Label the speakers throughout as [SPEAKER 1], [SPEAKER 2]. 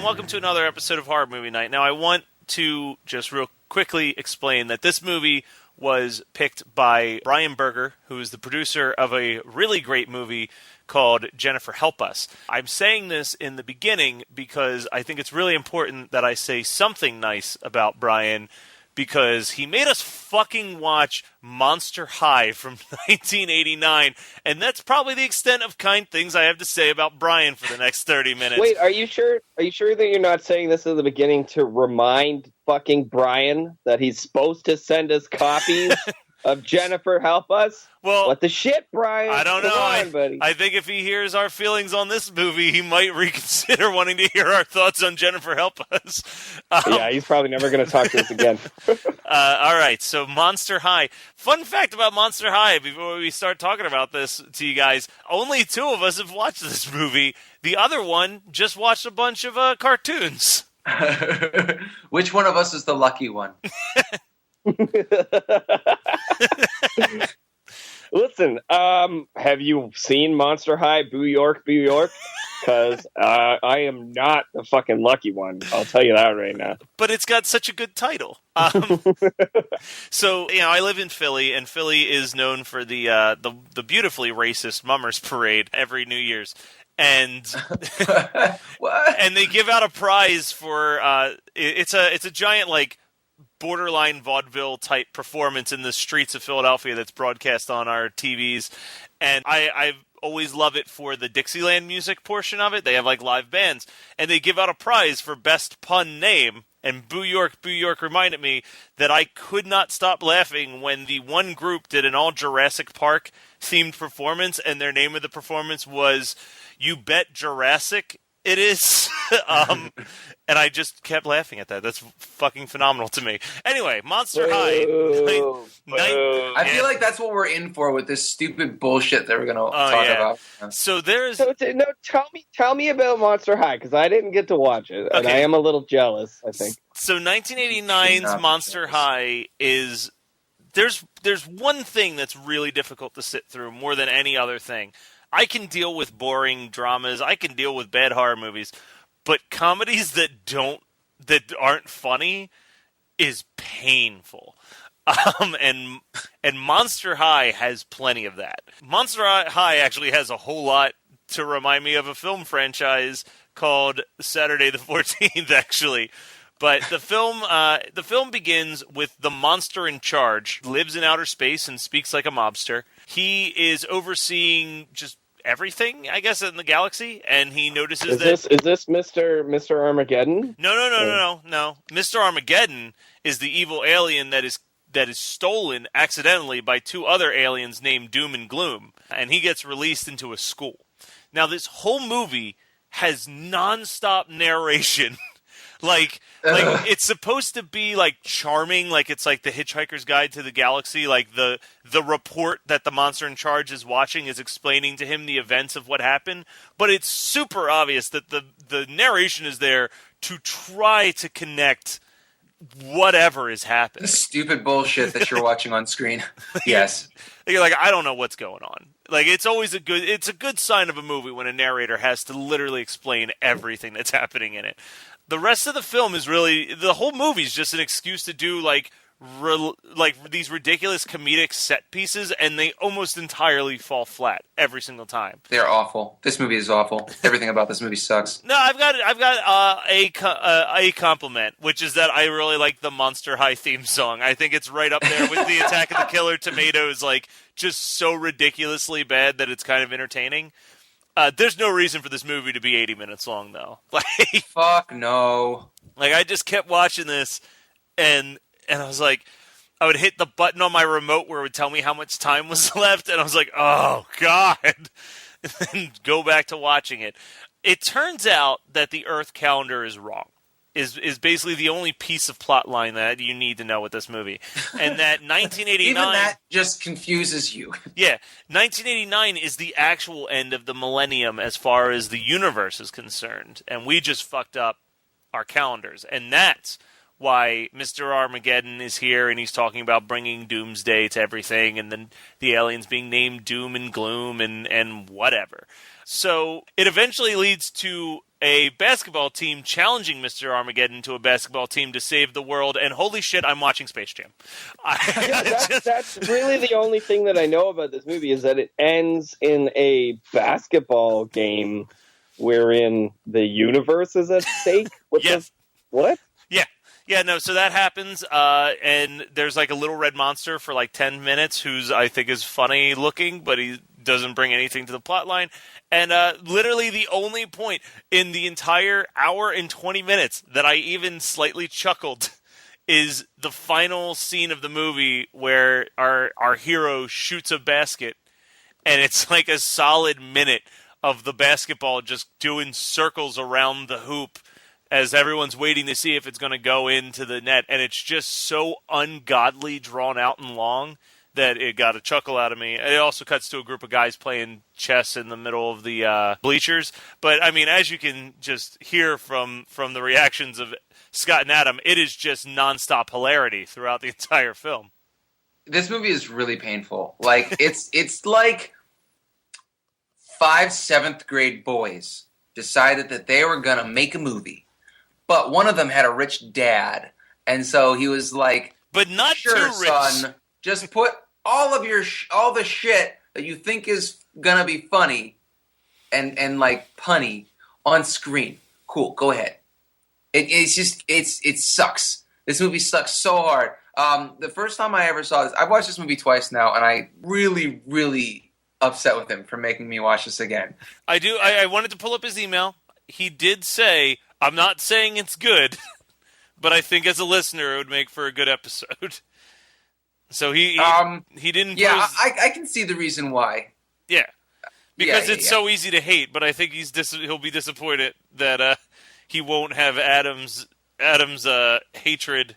[SPEAKER 1] welcome to another episode of Horror Movie Night. Now, I want to just real quickly explain that this movie was picked by Brian Berger, who is the producer of a really great movie called Jennifer Help Us. I'm saying this in the beginning because I think it's really important that I say something nice about Brian, because he made us fucking watch Monster High from 1989, and that's probably the extent of kind things I have to say about Brian for the next 30 minutes.
[SPEAKER 2] Wait, are you sure? Are you sure that you're not saying this at the beginning to remind fucking Brian that he's supposed to send us copies of Jennifer Help Us?
[SPEAKER 1] Well,
[SPEAKER 2] what the shit, Brian?
[SPEAKER 1] I don't know.
[SPEAKER 2] Come on, buddy.
[SPEAKER 1] I think if he hears our feelings on this movie, he might reconsider wanting to hear our thoughts on Jennifer Help Us.
[SPEAKER 2] Yeah, he's probably never going to talk to us again.
[SPEAKER 1] All right, so Monster High. Fun fact about Monster High, before we start talking about this to you guys, only 2 of us have watched this movie. The other one just watched a bunch of cartoons.
[SPEAKER 3] Which one of us is the lucky one?
[SPEAKER 2] Listen, have you seen Monster High, Boo York, Boo York? Because I am not the fucking lucky one. I'll tell you that right now.
[SPEAKER 1] But it's got such a good title. So, I live in Philly, and Philly is known for the beautifully racist Mummers Parade every New Year's. And and they give out a prize for it's a giant borderline vaudeville type performance in the streets of Philadelphia that's broadcast on our TVs, and I always love it for the Dixieland music portion of it. They have live bands, and they give out a prize for best pun name. And Boo York reminded me that I could not stop laughing when the one group did an all Jurassic Park themed performance, and their name of the performance was "You Bet Jurassic It Is." And I just kept laughing at that. That's fucking phenomenal to me. Anyway, Monster High.
[SPEAKER 3] I feel like that's what we're in for with this stupid bullshit that we're going to talk about.
[SPEAKER 1] So there's...
[SPEAKER 2] No, tell me about Monster High, because I didn't get to watch it, and I am a little jealous, I think.
[SPEAKER 1] So 1989's Monster High is... There's one thing that's really difficult to sit through more than any other thing. I can deal with boring dramas. I can deal with bad horror movies. But comedies that aren't funny is painful. And Monster High has plenty of that. Monster High actually has a whole lot to remind me of a film franchise called Saturday the 14th, actually. But the film begins with the monster in charge, lives in outer space and speaks like a mobster. He is overseeing just everything, I guess, in the galaxy, and he notices
[SPEAKER 2] is this Mr. Armageddon?
[SPEAKER 1] No. Mr. Armageddon is the evil alien that is stolen accidentally by 2 other aliens named Doom and Gloom, and he gets released into a school. Now, this whole movie has nonstop narration. It's supposed to be charming, it's the Hitchhiker's Guide to the Galaxy, the report that the monster in charge is watching is explaining to him the events of what happened, but it's super obvious that the narration is there to try to connect whatever is happening.
[SPEAKER 3] The stupid bullshit that you're watching on screen. Yes.
[SPEAKER 1] You're I don't know what's going on. It's always a good sign of a movie when a narrator has to literally explain everything that's happening in it. The rest of the film is really... The whole movie is just an excuse to do, these ridiculous comedic set pieces, and they almost entirely fall flat every single time.
[SPEAKER 3] They're awful. This movie is awful. Everything about this movie sucks.
[SPEAKER 1] No, I've got a compliment, which is that I really like the Monster High theme song. I think it's right up there with the Attack of the Killer Tomatoes, just so ridiculously bad that it's kind of entertaining. There's no reason for this movie to be 80 minutes long, though.
[SPEAKER 3] Fuck no.
[SPEAKER 1] I just kept watching this, and I was I would hit the button on my remote where it would tell me how much time was left, and I was oh, God. And then go back to watching it. It turns out that the Earth calendar is wrong. Is basically the only piece of plot line that you need to know with this movie. And that 1989...
[SPEAKER 3] Even that just confuses you.
[SPEAKER 1] Yeah. 1989 is the actual end of the Millennium as far as the universe is concerned. And we just fucked up our calendars. And that's why Mr. Armageddon is here, and he's talking about bringing doomsday to everything, and then the aliens being named Doom and Gloom and whatever. So it eventually leads to a basketball team challenging Mr. Armageddon to a basketball team to save the world, and holy shit, I'm watching Space Jam.
[SPEAKER 2] That's really the only thing that I know about this movie is that it ends in a basketball game wherein the universe is at stake.
[SPEAKER 1] Yes.
[SPEAKER 2] What?
[SPEAKER 1] Yeah, no, so that happens, and there's like a little red monster for like 10 minutes who's, I think, is funny looking, but he doesn't bring anything to the plot line. And literally the only point in the entire hour and 20 minutes that I even slightly chuckled is the final scene of the movie where our hero shoots a basket, and it's like a solid minute of the basketball just doing circles around the hoop as everyone's waiting to see if it's going to go into the net, and it's just so ungodly drawn out and long that it got a chuckle out of me. It also cuts to a group of guys playing chess in the middle of the bleachers. But, I mean, as you can just hear from the reactions of Scott and Adam, it is just nonstop hilarity throughout the entire film.
[SPEAKER 3] This movie is really painful. Like, it's like 5 7th grade boys decided that they were going to make a movie. But one of them had a rich dad, and so he was like,
[SPEAKER 1] "But not
[SPEAKER 3] sure,
[SPEAKER 1] too rich.
[SPEAKER 3] Son, just put all of your all the shit that you think is gonna be funny, and like punny on screen. Cool, go ahead." It sucks. This movie sucks so hard. The first time I ever saw this, I've watched this movie twice now, and I really upset with him for making me watch this again.
[SPEAKER 1] I wanted to pull up his email. He did say, I'm not saying it's good, but I think as a listener it would make for a good episode. So he didn't.
[SPEAKER 3] Yeah, I can see the reason why.
[SPEAKER 1] Yeah, because it's so easy to hate. But I think he'll be disappointed that he won't have Adam's hatred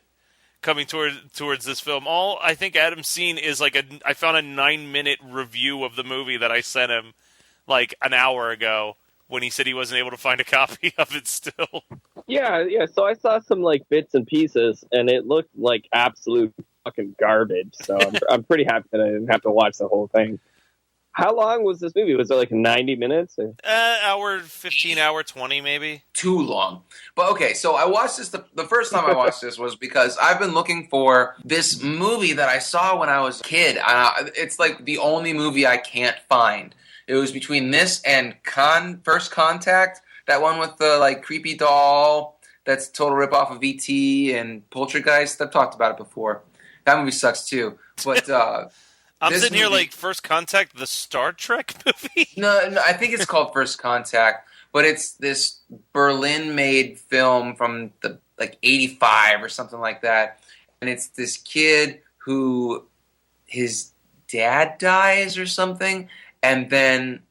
[SPEAKER 1] coming towards this film. All I think Adam's seen is like I found a 9-minute review of the movie that I sent him like an hour ago, when he said he wasn't able to find a copy of it still.
[SPEAKER 2] Yeah. So I saw some like bits and pieces, and it looked like absolute fucking garbage. So I'm pretty happy that I didn't have to watch the whole thing. How long was this movie? Was it like 90 minutes? Or?
[SPEAKER 1] Hour 15, hour 20 maybe.
[SPEAKER 3] Too long. But okay, so I watched this, the first time I watched this was because I've been looking for this movie that I saw when I was a kid. It's like the only movie I can't find. It was between this and First Contact, that one with the like creepy doll that's a total ripoff of E.T. and Poltergeist. I've talked about it before. That movie sucks too. But
[SPEAKER 1] I'm sitting here like First Contact, the Star Trek movie?
[SPEAKER 3] No, I think it's called First Contact, but it's this Berlin-made film from the like 85 or something like that. And it's this kid who his dad dies or something. And then,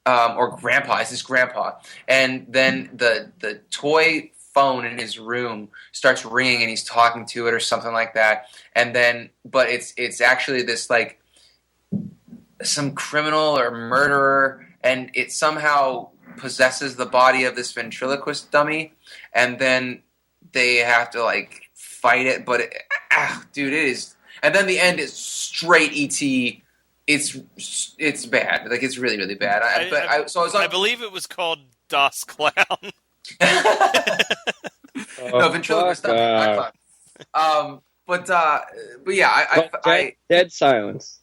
[SPEAKER 3] or grandpa, it's his grandpa. And then the toy phone in his room starts ringing and he's talking to it or something like that. And then, but it's actually this like some criminal or murderer, and it somehow possesses the body of this ventriloquist dummy. And then they have to like fight it. But dude, it is. And then the end is straight E.T. It's bad. Like, it's really, really bad. I
[SPEAKER 1] believe it was called Das Clown.
[SPEAKER 3] No, ventriloquist stuff. But yeah,
[SPEAKER 2] Dead Silence.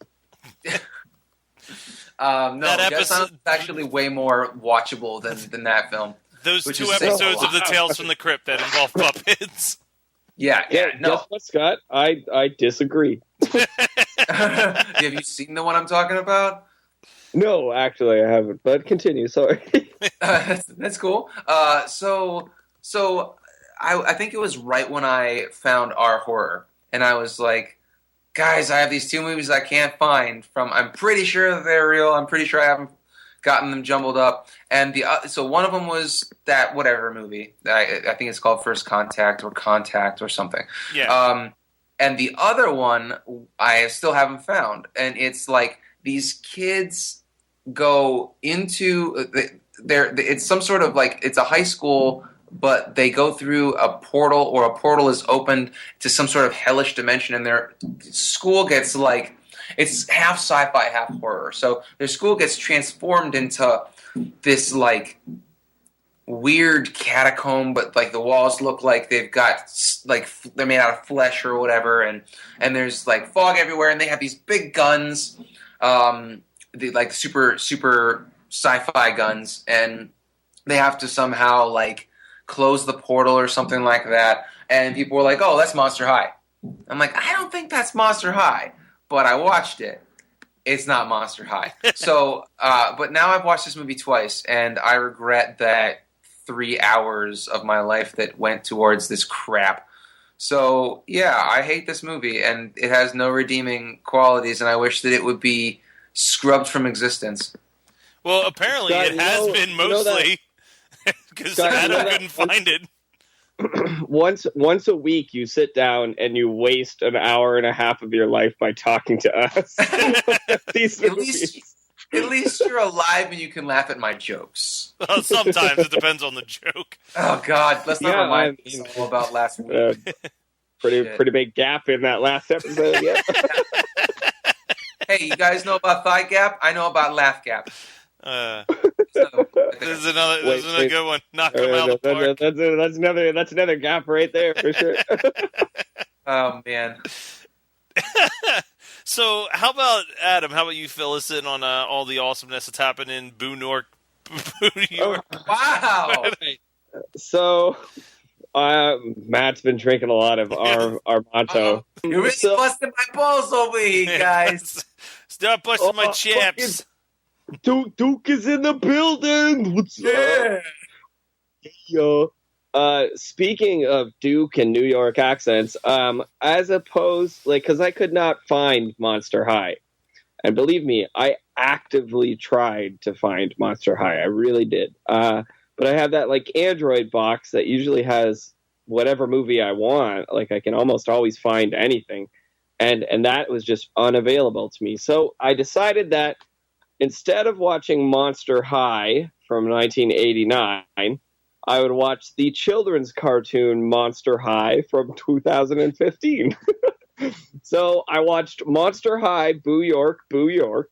[SPEAKER 3] No, Dead Silence is actually way more watchable than that film.
[SPEAKER 1] Those 2 episodes of the Tales from the Crypt that involve puppets.
[SPEAKER 3] Yeah, no.
[SPEAKER 2] Guess what, Scott? I disagree.
[SPEAKER 3] Have you seen the one I'm talking about?
[SPEAKER 2] No, actually, I haven't. But continue. Sorry.
[SPEAKER 3] That's cool. So I think it was right when I found Our Horror, and I was like, guys, I have these 2 movies I can't find. I'm pretty sure that they're real. I'm pretty sure I haven't gotten them jumbled up. And so one of them was that whatever movie. I think it's called First Contact or something.
[SPEAKER 1] Yeah.
[SPEAKER 3] And the other one I still haven't found. And it's like these kids go into it's some sort of like, it's a high school, but they go through a portal, or a portal is opened to some sort of hellish dimension, and their school gets like, it's half sci-fi, half horror. So their school gets transformed into this like weird catacomb, but like the walls look like they've got like they're made out of flesh or whatever, and there's like fog everywhere, and they have these big guns, like super sci-fi guns, and they have to somehow like close the portal or something like that. And people were like, "Oh, that's Monster High." I'm like, I don't think that's Monster High, but I watched it. It's not Monster High. So, but now I've watched this movie twice, and I regret that 3 hours of my life that went towards this crap. So, yeah, I hate this movie, and it has no redeeming qualities, and I wish that it would be scrubbed from existence.
[SPEAKER 1] Well, apparently
[SPEAKER 2] Scott,
[SPEAKER 1] it has been mostly, because Adam couldn't find it.
[SPEAKER 2] Once a week, you sit down and you waste an hour and a half of your life by talking to us.
[SPEAKER 3] At least you're alive and you can laugh at my jokes.
[SPEAKER 1] Well, sometimes it depends on the joke.
[SPEAKER 3] Oh God, let's not remind me all about last week.
[SPEAKER 2] Pretty big gap in that last episode. Yeah.
[SPEAKER 3] Hey, you guys know about thigh gap? I know about laugh gap.
[SPEAKER 1] This is another good one. Knock him out of the park.
[SPEAKER 2] That's another gap right there for sure.
[SPEAKER 3] Oh man.
[SPEAKER 1] So how about Adam? How about you fill us in on all the awesomeness that's happened in Boo New York?
[SPEAKER 3] Wow.
[SPEAKER 2] So Matt's been drinking a lot of our motto.
[SPEAKER 3] You're really busting my balls over here, guys.
[SPEAKER 1] Stop busting my chaps.
[SPEAKER 2] Duke is in the building. What's up? Yo. Speaking of Duke and New York accents, as opposed, because I could not find Monster High, and believe me, I actively tried to find Monster High. I really did. But I have that Android box that usually has whatever movie I want. Like I can almost always find anything, and that was just unavailable to me. So I decided that instead of watching Monster High from 1989, I would watch the children's cartoon Monster High from 2015. So I watched Monster High, Boo York, Boo York.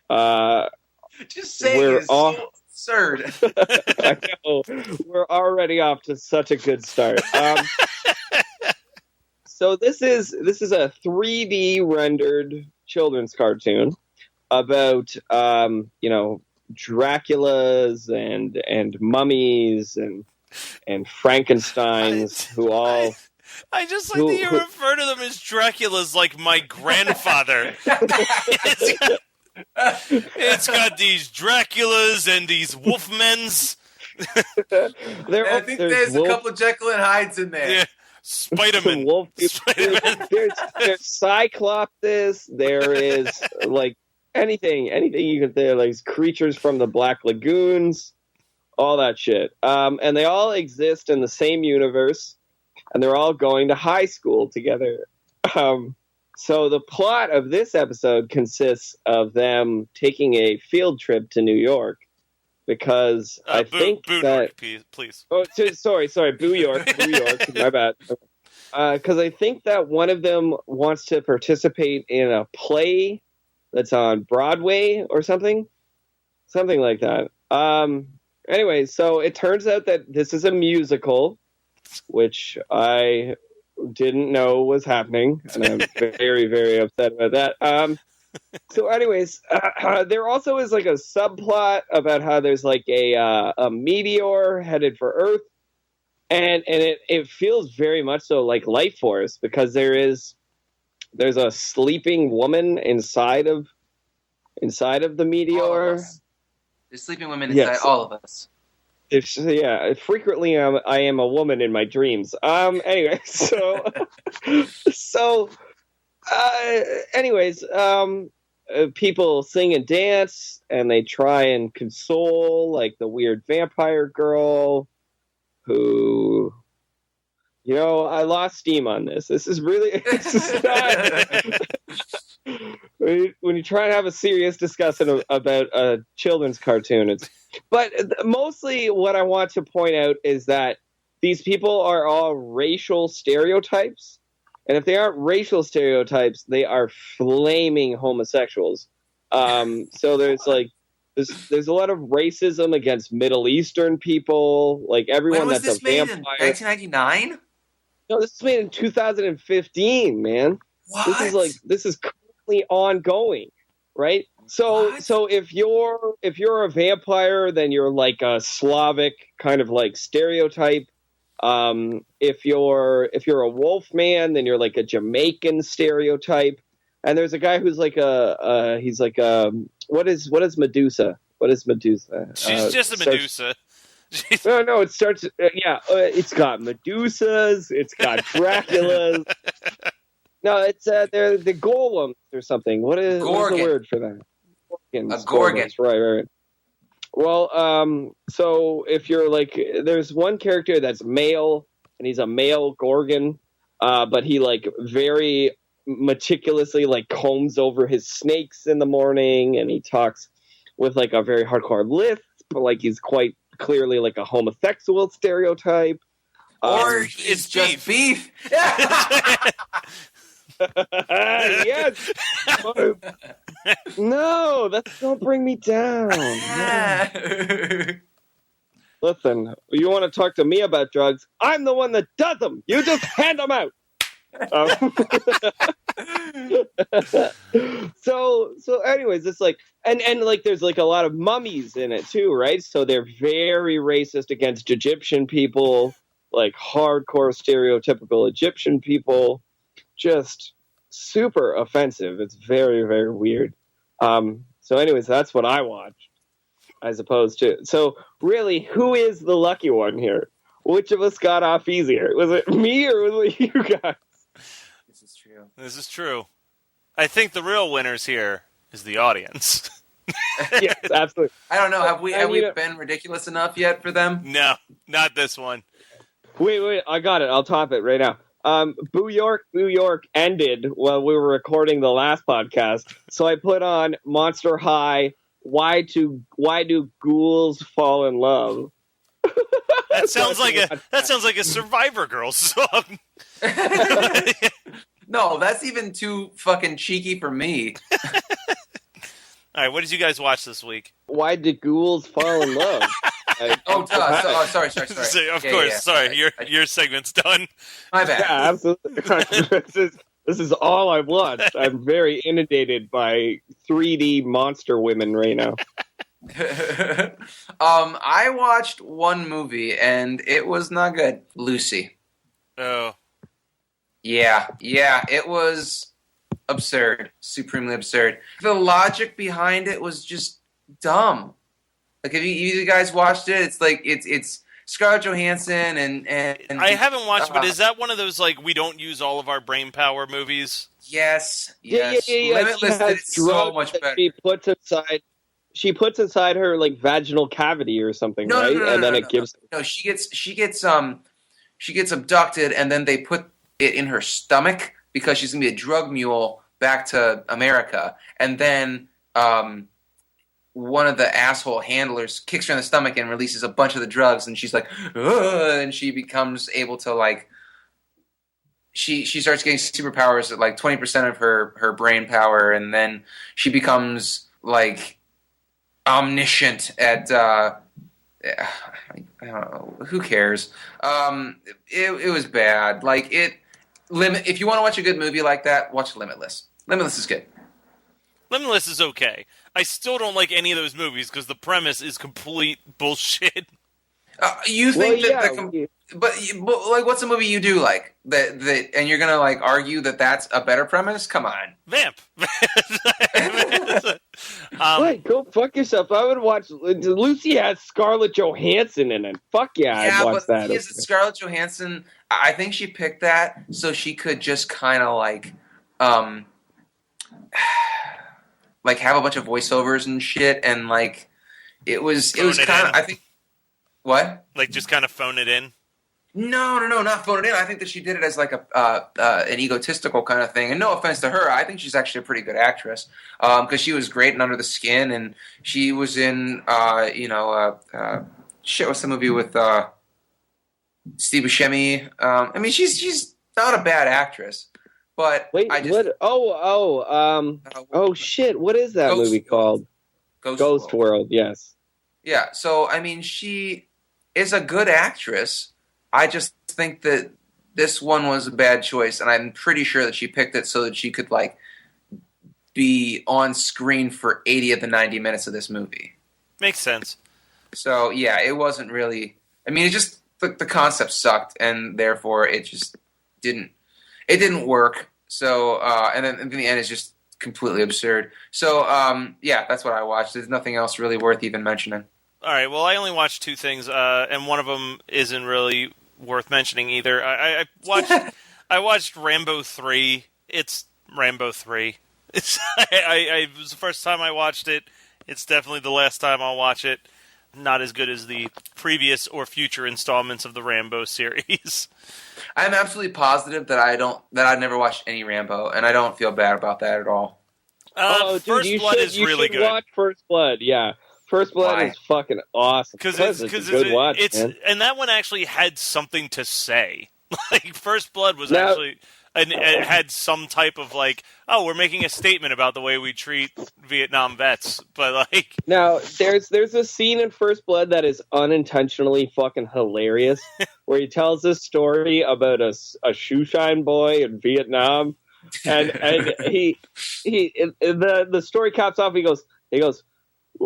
[SPEAKER 3] Just saying it's so absurd.
[SPEAKER 2] I know. We're already off to such a good start. So this is a 3D rendered children's cartoon about Draculas and mummies and Frankensteins who all.
[SPEAKER 1] I just like that you refer to them as Draculas, like my grandfather. It's got these Draculas and these Wolfmens.
[SPEAKER 3] I think there's a couple of Jekyll and Hydes in there.
[SPEAKER 1] Yeah. Spider-Man.
[SPEAKER 2] There's Cyclopus. There is anything you can think, like creatures from the Black Lagoons, all that shit. And they all exist in the same universe, and they're all going to high school together. So the plot of this episode consists of them taking a field trip to New York because I think
[SPEAKER 1] Boo
[SPEAKER 2] that...
[SPEAKER 1] York, please.
[SPEAKER 2] Oh, sorry, Boo York, my bad. Because I think that one of them wants to participate in a play that's on Broadway or something like that. Anyway, so it turns out that this is a musical, which I didn't know was happening, and I'm very, very upset about that. So anyways, there also is a subplot about how there's a meteor headed for Earth, and it feels very much so like Life Force, because there's a sleeping woman inside of the meteor.
[SPEAKER 3] There's sleeping women inside all of us.
[SPEAKER 2] Frequently I am a woman in my dreams. Anyway, people sing and dance, and they try and console the weird vampire girl who, I lost steam on this. This is not when you try and have a serious discussion about a children's cartoon. But mostly what I want to point out is that these people are all racial stereotypes. And if they aren't racial stereotypes, they are flaming homosexuals. So there's There's a lot of racism against Middle Eastern people. Like everyone
[SPEAKER 3] When was
[SPEAKER 2] that's
[SPEAKER 3] this
[SPEAKER 2] a
[SPEAKER 3] made?
[SPEAKER 2] vampire.
[SPEAKER 3] In 1999?
[SPEAKER 2] No, this was made in 2015, man.
[SPEAKER 3] What?
[SPEAKER 2] This is currently ongoing, right? So
[SPEAKER 3] What?
[SPEAKER 2] so if you're a vampire, then you're like a Slavic kind of like stereotype. If you're a wolf man, then you're like a Jamaican stereotype. And there's a guy who's like what is Medusa? What is Medusa?
[SPEAKER 1] She's just a Medusa.
[SPEAKER 2] No, it starts. It's got Medusas. It's got Draculas. No, it's they're the golems or something. What is the word for that? Gorgons,
[SPEAKER 3] a gorgon.
[SPEAKER 2] Gorgons, right. Well, so if you're like, there's one character that's male, and he's a male Gorgon, but he like very meticulously like combs over his snakes in the morning, and he talks with like a very hardcore lisp, but like he's quite clearly like a homosexual stereotype.
[SPEAKER 3] Or it's just beef.
[SPEAKER 2] Yes. No, don't bring me down. Listen, you want to talk to me about drugs? I'm the one that does them. You just hand them out. So anyways, it's like and like there's like a lot of mummies in it too, right? So they're very racist against Egyptian people, like hardcore stereotypical Egyptian people, just super offensive. It's very, very weird. So anyways, that's what I watched as opposed to. So really, who is the lucky one here? Which of us got off easier? Was it me or was it you guys?
[SPEAKER 1] This is true. I think the real winners here is the audience.
[SPEAKER 2] Yes, absolutely.
[SPEAKER 3] I don't know. Have we been ridiculous enough yet for them?
[SPEAKER 1] No, not this one.
[SPEAKER 2] Wait, I got it. I'll top it right now. Boo York ended while we were recording the last podcast. So I put on Monster High. Why do ghouls fall in love?
[SPEAKER 1] That sounds like a Survivor Girls song.
[SPEAKER 3] No, that's even too fucking cheeky for me.
[SPEAKER 1] All right, what did you guys watch this week?
[SPEAKER 2] Why did ghouls fall in love?
[SPEAKER 3] Sorry.
[SPEAKER 1] Of course, sorry. Your segment's done.
[SPEAKER 3] My bad.
[SPEAKER 2] Yeah, absolutely. This is all I've watched. I'm very inundated by 3D monster women right now.
[SPEAKER 3] I watched one movie and it was not good. Lucy.
[SPEAKER 1] Oh.
[SPEAKER 3] Yeah, it was absurd, supremely absurd. The logic behind it was just dumb. Like, have you guys watched it? It's like it's Scarlett Johansson and
[SPEAKER 1] I haven't watched, but is that one of those like we don't use all of our brain power movies?
[SPEAKER 3] Yes.
[SPEAKER 2] Yeah.
[SPEAKER 3] Limitless did it so much better.
[SPEAKER 2] She puts inside her like vaginal cavity or something, right? And then it gives.
[SPEAKER 3] No, she gets abducted, and then they put it in her stomach because she's gonna be a drug mule back to America, and then one of the asshole handlers kicks her in the stomach and releases a bunch of the drugs, and she's like, ugh, and she becomes able to like. She starts getting superpowers at like 20% of her brain power, and then she becomes like omniscient at. I don't know. Who cares? It was bad. Like it. If you want to watch a good movie like that, watch Limitless. Limitless is good.
[SPEAKER 1] Limitless is okay. I still don't like any of those movies because the premise is complete bullshit.
[SPEAKER 3] You think but like, what's a movie you do like that, and you're gonna like argue that that's a better premise? Come on,
[SPEAKER 1] Vamp.
[SPEAKER 2] Wait, go fuck yourself. I would watch. Lucy has Scarlett Johansson in it. Fuck yeah, I'd watch that.
[SPEAKER 3] Yeah, but Scarlett Johansson. I think she picked that so she could just kind of like have a bunch of voiceovers and shit, and like it was kind of. I think what?
[SPEAKER 1] Like just kind of phone it in.
[SPEAKER 3] No, not phone it in. I think that she did it as like an egotistical kind of thing. And no offense to her, I think she's actually a pretty good actress because she was great in Under the Skin, and she was in what's the movie with Steve Buscemi? I mean, she's not a bad actress, but
[SPEAKER 2] wait, what? Oh shit! What is that movie called? Ghost World, yes.
[SPEAKER 3] Yeah, so, I mean, she is a good actress. I just think that this one was a bad choice, and I'm pretty sure that she picked it so that she could, like, be on screen for 80 of the 90 minutes of this movie.
[SPEAKER 1] Makes sense.
[SPEAKER 3] So, yeah, it wasn't really... I mean, it just... The concept sucked, and therefore it just didn't... It didn't work. So, and then in the end, it's just completely absurd. So, yeah, that's what I watched. There's nothing else really worth even mentioning.
[SPEAKER 1] All right, well, I only watched two things, and one of them isn't really worth mentioning either. I watched Rambo 3. It's Rambo 3. It was the first time I watched it. It's definitely the last time I'll watch it. Not as good as the previous or future installments of the Rambo series.
[SPEAKER 3] I'm absolutely positive that I've never watched any Rambo, and I don't feel bad about that at all.
[SPEAKER 1] Dude, First Blood is really good.
[SPEAKER 2] Watch First Blood, yeah. First Blood is fucking awesome.
[SPEAKER 1] Because
[SPEAKER 2] it's a good watch, man.
[SPEAKER 1] And that one actually had something to say. Like, First Blood was actually... And it had some type of, like, oh, we're making a statement about the way we treat Vietnam vets. But, like...
[SPEAKER 2] Now, there's a scene in First Blood that is unintentionally fucking hilarious, where he tells this story about a shoeshine boy in Vietnam. And the story caps off, he goes,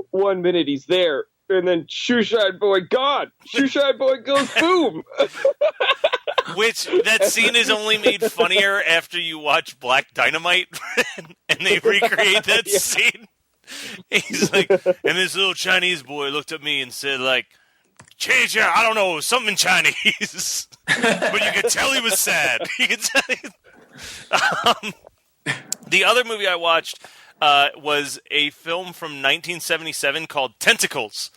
[SPEAKER 2] 1 minute he's there, and then shoeshine boy gone. Shoeshine boy goes boom.
[SPEAKER 1] Which, that scene is only made funnier after you watch Black Dynamite, and they recreate that scene. He's like, and this little Chinese boy looked at me and said, like, change I don't know, something Chinese. But you could tell he was sad. You could tell the other movie I watched was a film from 1977 called Tentacles.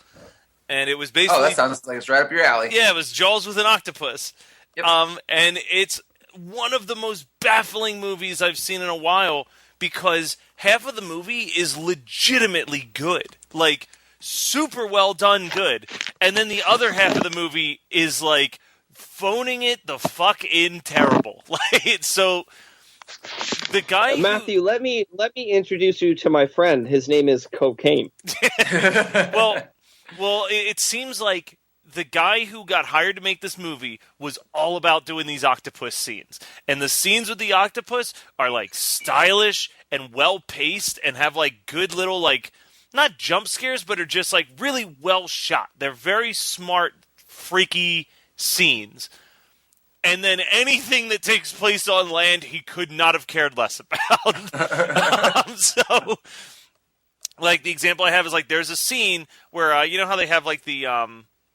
[SPEAKER 1] And it was basically...
[SPEAKER 3] Oh, that sounds like it's right up your alley.
[SPEAKER 1] Yeah, it was Jaws with an octopus.
[SPEAKER 3] Yep.
[SPEAKER 1] And it's one of the most baffling movies I've seen in a while because half of the movie is legitimately good. Like, super well done good. And then the other half of the movie is, like, phoning it the fuck in terrible. Like, so... The guy
[SPEAKER 2] Matthew, let me introduce you to my friend. His name is Cocaine.
[SPEAKER 1] Well, it seems like the guy who got hired to make this movie was all about doing these octopus scenes. And the scenes with the octopus are, like, stylish and well-paced and have, like, good little, like, not jump scares, but are just, like, really well shot. They're very smart, freaky scenes. And then anything that takes place on land, he could not have cared less about. So, like, the example I have is, like, there's a scene where, you know how they have, like, the,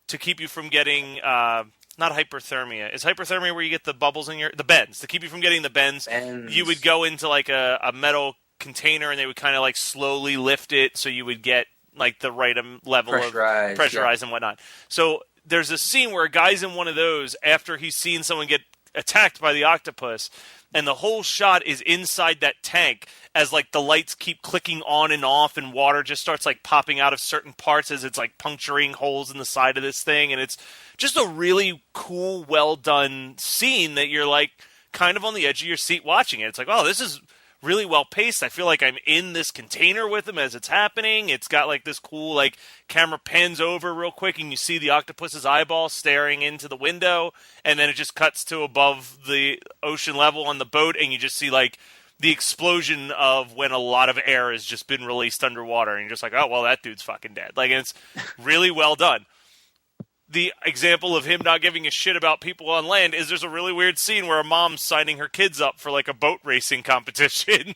[SPEAKER 1] to keep you from getting, not hyperthermia. Is hyperthermia where you get the bubbles in the bends? To keep you from getting the bends, you would go into, like, a metal container and they would kind of, like, slowly lift it so you would get, like, the right level of pressurized and whatnot. So, there's a scene where a guy's in one of those after he's seen someone get attacked by the octopus, and the whole shot is inside that tank as, like, the lights keep clicking on and off, and water just starts, like, popping out of certain parts as it's, like, puncturing holes in the side of this thing, and it's just a really cool, well-done scene that you're, like, kind of on the edge of your seat watching it. It's like, oh, this is really well paced. I feel like I'm in this container with him as it's happening. It's got, like, this cool, like, camera pans over real quick and you see the octopus's eyeball staring into the window, and then it just cuts to above the ocean level on the boat and you just see, like, the explosion of when a lot of air has just been released underwater, and you're just like, oh, well, that dude's fucking dead. Like, and it's really well done. The example of him not giving a shit about people on land is there's a really weird scene where a mom's signing her kids up for, like, a boat racing competition.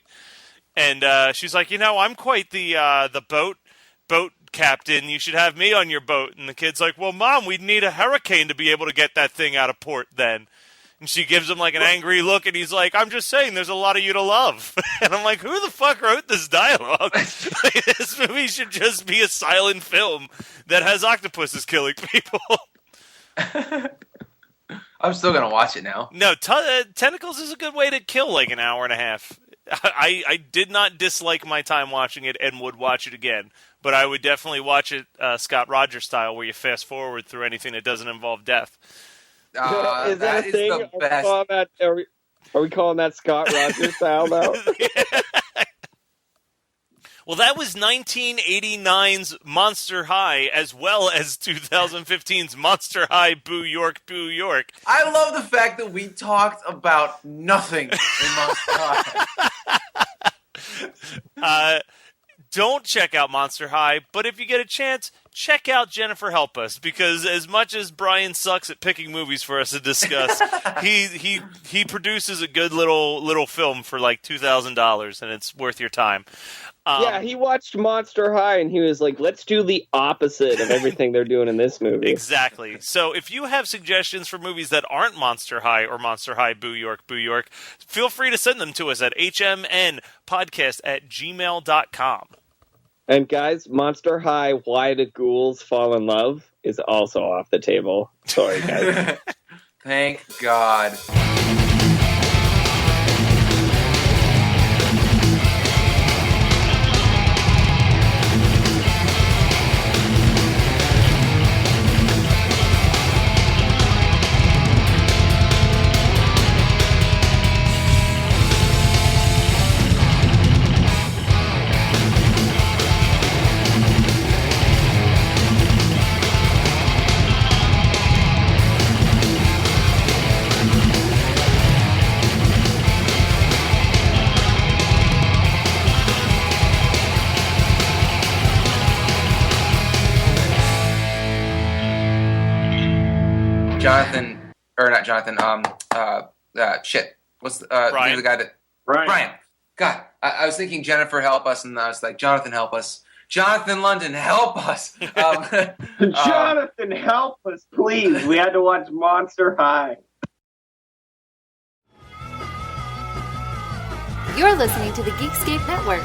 [SPEAKER 1] And she's like, you know, I'm quite the boat captain. You should have me on your boat. And the kid's like, well, Mom, we'd need a hurricane to be able to get that thing out of port then. And she gives him, like, an angry look, and he's like, I'm just saying, there's a lot of you to love. And I'm like, who the fuck wrote this dialogue? Like, this movie should just be a silent film that has octopuses killing people.
[SPEAKER 3] I'm still going to watch it now.
[SPEAKER 1] No, Tentacles is a good way to kill, like, an hour and a half. I did not dislike my time watching it and would watch it again. But I would definitely watch it Scott Rogers style, where you fast forward through anything that doesn't involve death.
[SPEAKER 2] Is that a thing? Are we calling that Scott Rogers style now?
[SPEAKER 1] Well, that was 1989's Monster High, as well as 2015's Monster High Boo York, Boo York.
[SPEAKER 3] I love the fact that we talked about nothing in Monster High.
[SPEAKER 1] Don't check out Monster High, but if you get a chance, check out Jennifer Help Us, because as much as Brian sucks at picking movies for us to discuss, he produces a good little film for like $2,000, and it's worth your time.
[SPEAKER 2] Yeah, he watched Monster High and he was like, let's do the opposite of everything they're doing in this movie.
[SPEAKER 1] Exactly. So if you have suggestions for movies that aren't Monster High or Monster High Boo York, feel free to send them to us at hmnpodcast@gmail.com.
[SPEAKER 2] And guys, Monster High, Why Do Ghouls Fall in Love is also off the table. Sorry, guys.
[SPEAKER 3] Thank God. What's the
[SPEAKER 1] Brian.
[SPEAKER 3] name of the guy that... Brian. God, I was thinking Jennifer Help Us, and I was like, Jonathan Help Us. Jonathan London, help us!
[SPEAKER 2] Jonathan, help us, please. We had to watch Monster High.
[SPEAKER 4] You're listening to the Geekscape Network.